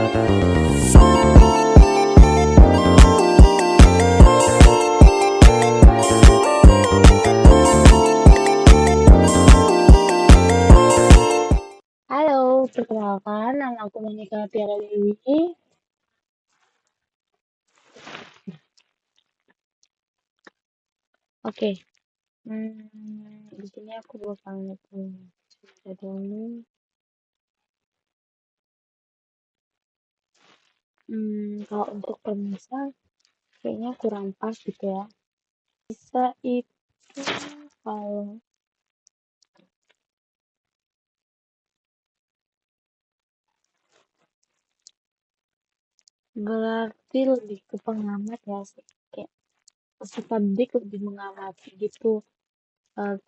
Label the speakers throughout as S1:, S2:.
S1: Halo, perkenalkan nama aku Monica Tiara Dewi. Oke, di sini aku bakal cerita dulu. Kalau untuk permisal, kayaknya kurang pas gitu ya. Bisa itu kalau berarti lebih ke pengamat ya sih. Kayak peserta didik lebih mengamati gitu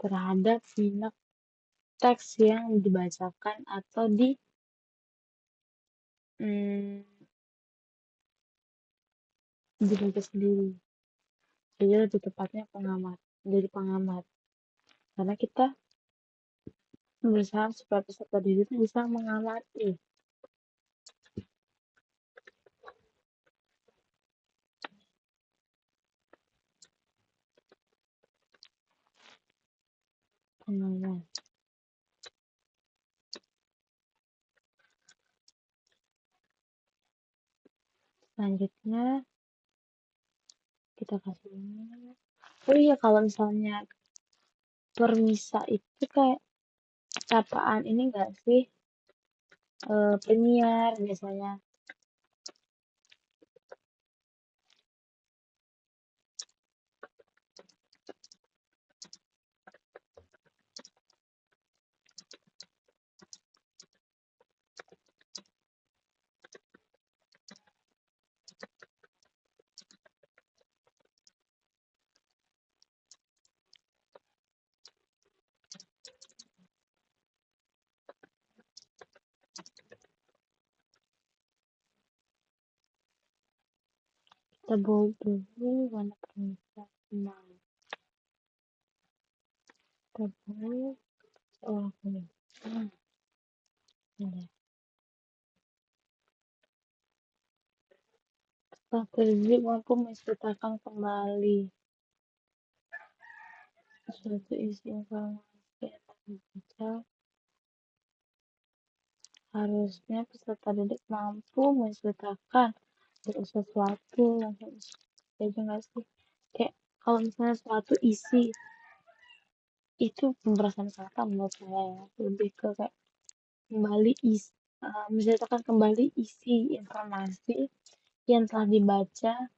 S1: terhadap minat teks yang dibacakan atau hmm, dibaca sendiri. Jadi lebih tepatnya pengamat, jadi pengamat. Karena kita berusaha supaya peserta didik itu bisa mengamati. Pengamat. Selanjutnya kita kasih ini. Oh iya, kalau misalnya permisa itu kayak sapaan ini enggak sih? Penyiar biasanya. Kita bawa dulu warna permisa. Nah, kita bawa ini. Ini. Setelah terjadi mampu menceritakan kembali suatu isi informasi yang dibaca. Harusnya peserta didik mampu menceritakan sesuatu langsung aja nggak sih? Kayak kalau misalnya suatu isi itu pembahasan kata menurut saya ya, lebih ke kayak menceritakan kembali isi informasi yang telah dibaca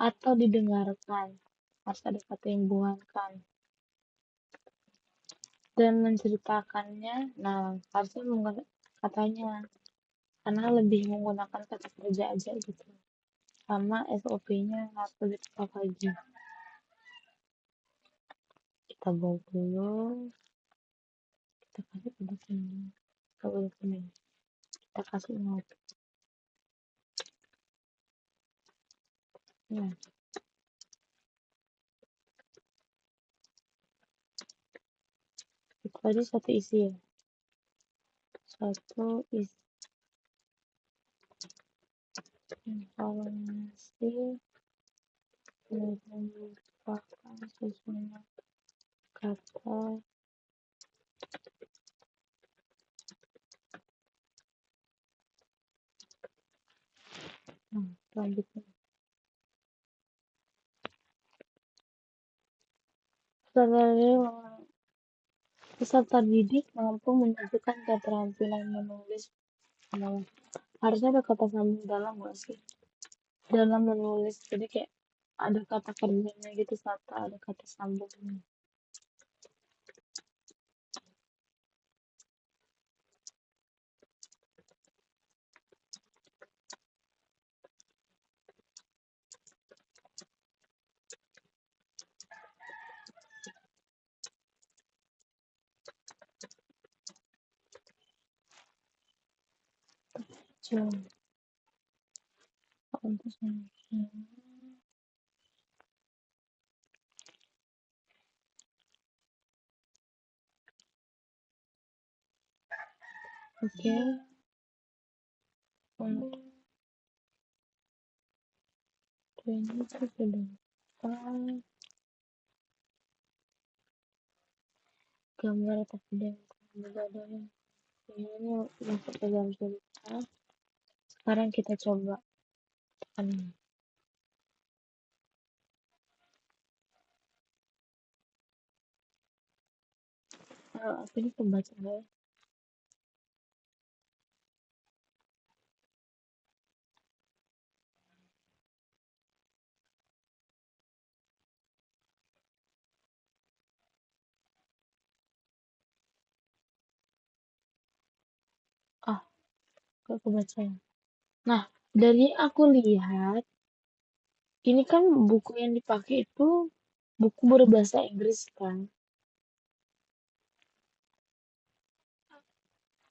S1: atau didengarkan. Harus ada kata yang buangkan dan menceritakannya. Nah, harusnya menggunakan katanya karena lebih menggunakan kata kerja aja gitu. Sama SOP-nya harus lebih tepat lagi. Kita bawa dulu, kita kasih pada sini, kita bawa sini, kita kasih note. Nah, itu tadi satu isi ya, satu isi informasi yang merupakan susunan kata. Nah, selanjutnya peserta didik mampu menunjukkan keterampilan menulis. Nah, harusnya ada kata sambung dalam nggak sih? Dalam menulis, jadi kayak ada kata kerjanya gitu, serta ada kata sambungnya. Coba untuk oke. ini tuh sudah apa? Gambar tapi dia yang ini masuk ke dalam cerita. Sekarang kita coba tekan apa ini pembaca nggak ya? Ah, kok kebaca ya? Nah, dari aku lihat, ini kan buku yang dipakai itu buku berbahasa Inggris kan.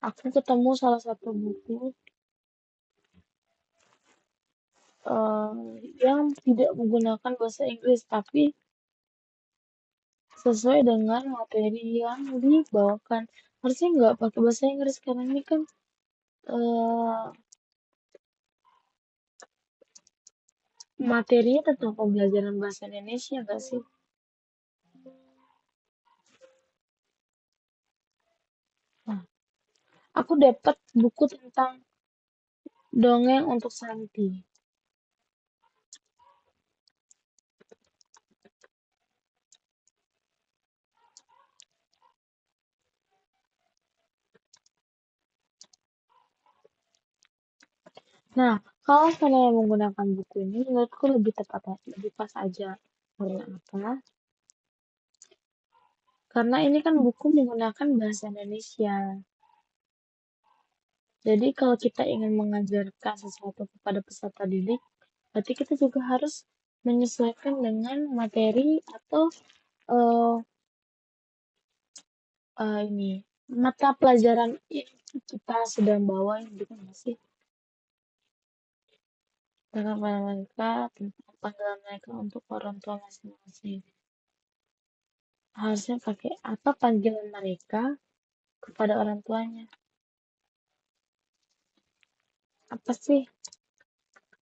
S1: Aku ketemu salah satu buku yang tidak menggunakan bahasa Inggris, tapi sesuai dengan materi yang dibawakan. Harusnya nggak pakai bahasa Inggris karena ini kan eh, materinya tentang pembelajaran bahasa Indonesia nggak sih? Nah, aku dapat buku tentang dongeng untuk Santi. Nah, kalau saya menggunakan buku ini, menurutku lebih tepat, lebih pas aja. Karena apa? Karena ini kan buku menggunakan bahasa Indonesia. Jadi kalau kita ingin mengajarkan sesuatu kepada peserta didik, berarti kita juga harus menyesuaikan dengan materi atau eh, ini mata pelajaran yang kita sedang bawa gitu nggak sih? Dengan mereka tentang panggilan mereka untuk orang tua masing-masing. Harusnya pakai apa panggilan mereka kepada orang tuanya? Apa sih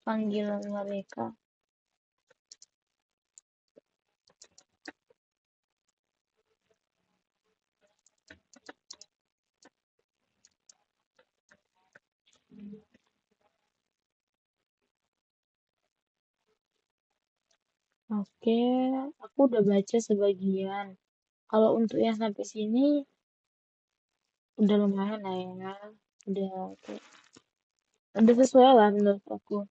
S1: panggilan mereka? Oke, aku udah baca sebagian. Kalau untuk yang sampai sini udah lumayan lah ya. Udah udah sesuai lah menurut aku.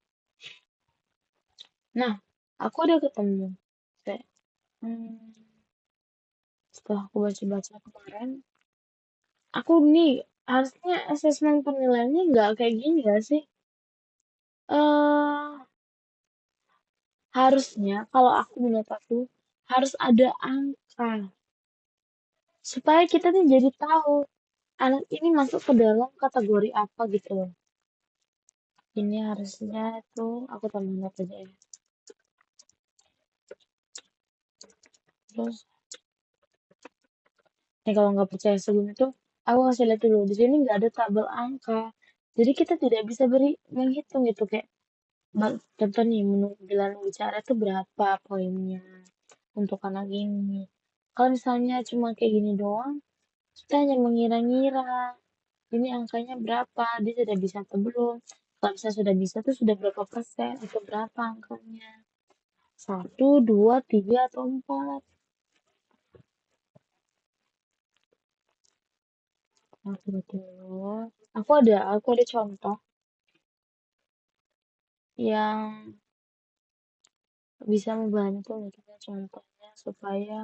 S1: Nah, aku udah ketemu. Kayak, hmm, setelah aku baca-baca kemarin, aku nih harusnya asesmen penilaiannya nggak kayak gini gak sih? eh Harusnya kalau aku menurut aku harus ada angka supaya kita nih jadi tahu anak ini masuk ke dalam kategori apa gitu loh. Ini harusnya tuh aku tambahin apa aja ya. Terus, kalau nggak percaya sebelum itu, aku kasih lihat dulu. Di sini nggak ada tabel angka. Jadi kita tidak bisa menghitung gitu kayak contoh nih menurut bilang bicara itu berapa poinnya untuk anak ini. Kalau misalnya cuma kayak gini doang, kita hanya mengira-ngira ini angkanya berapa, dia sudah bisa atau belum. Kalau misalnya sudah bisa tuh sudah berapa persen, itu berapa angkanya. Satu, dua, tiga, atau empat. Aku dulu. Aku ada contoh yang bisa membantu misalnya contohnya supaya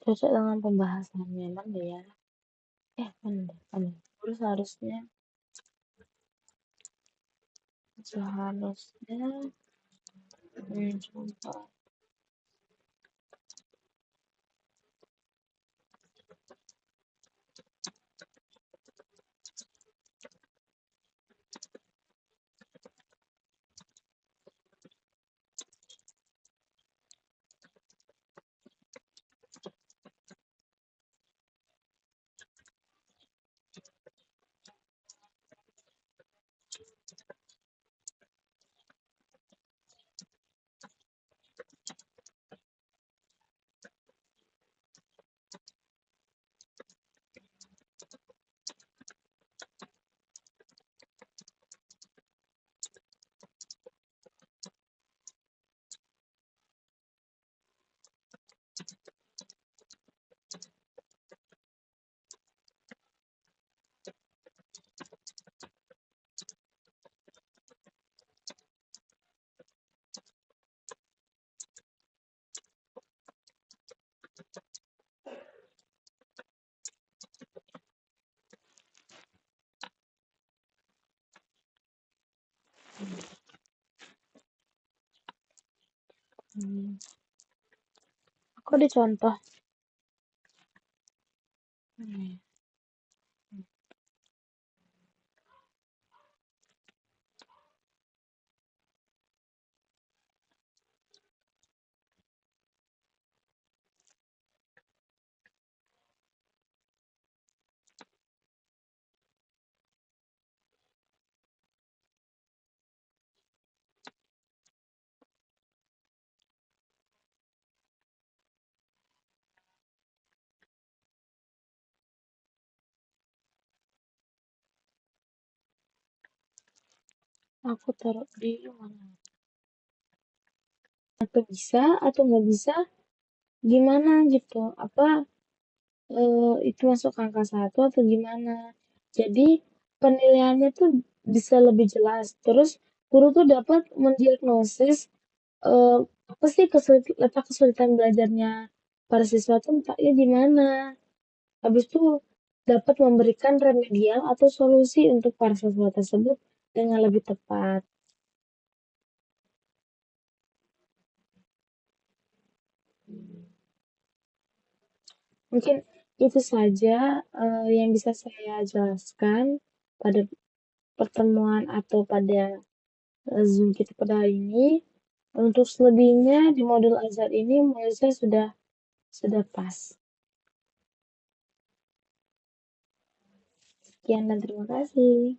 S1: cocok dengan pembahasannya. Mana ya? Mana deh? Mana? Terus seharusnya contoh. Hmm. Aku ada contoh. Hmm. Aku taruh di mana? Atau bisa atau nggak bisa gimana gitu? Apa itu masuk angka satu atau gimana? Jadi penilaiannya tuh bisa lebih jelas. Terus guru tuh dapat mendiagnosis eh, apa sih letak kesulitan belajarnya para siswa tuh letaknya di mana. Habis itu dapat memberikan remedial atau solusi untuk para siswa tersebut dengan lebih tepat. Mungkin itu saja yang bisa saya jelaskan pada pertemuan atau pada Zoom kita pada hari ini. Untuk selebihnya di modul Azhar ini menurut saya sudah pas. Sekian dan terima kasih.